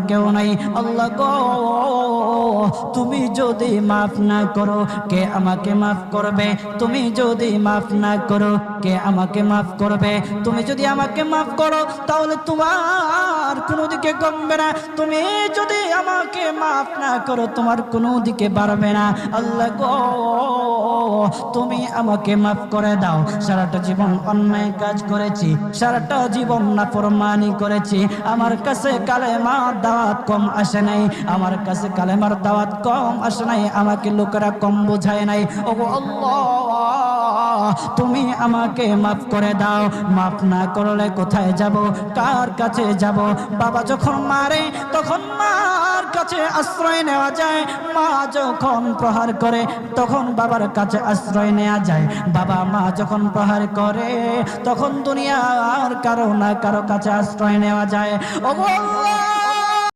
কেউ নাই। আল্লাহ গো, তুমি যদি মাফ না করো কে আমাকে মাফ করবে? তুমি যদি মাফ না করো কে আমাকে মাফ করবে? তুমি যদি আমাকে মাফ করো তাহলে তোমার কোনো দিকে কমবে না, তুমি যদি আমাকে মাফ না করো তোমার কোনো দিকে বাড়বে না। আল্লাহ গো, তুমি আমাকে মাফ করে দাও। সারাটা জীবন অন্যায় কাজ করেছি, সারাটা জীবন নাফরমানি করেছি, আমার কাছে কালেমার দাওয়াত কম আসে নাই, আমার কাছে কালেমার দাওয়াত কম আসে নাই, আমাকে লোকেরা কম বোঝায় নাই। ওগো আল্লাহ, তুমি আমাকে মাফ করে দাও। মাফ না করলে কোথায় যাব, কার কাছে যাব? বাবা যখন মারে তখন মার কাছে আশ্রয় নেওয়া যায়, মা যখন প্রহার করে তখন বাবার কাছে আশ্রয় নেওয়া যায়, বাবা মা যখন প্রহার করে তখন দুনিয়ার কারো না কারো কাছে আশ্রয় নেওয়া যায়। ওগো আল্লাহ,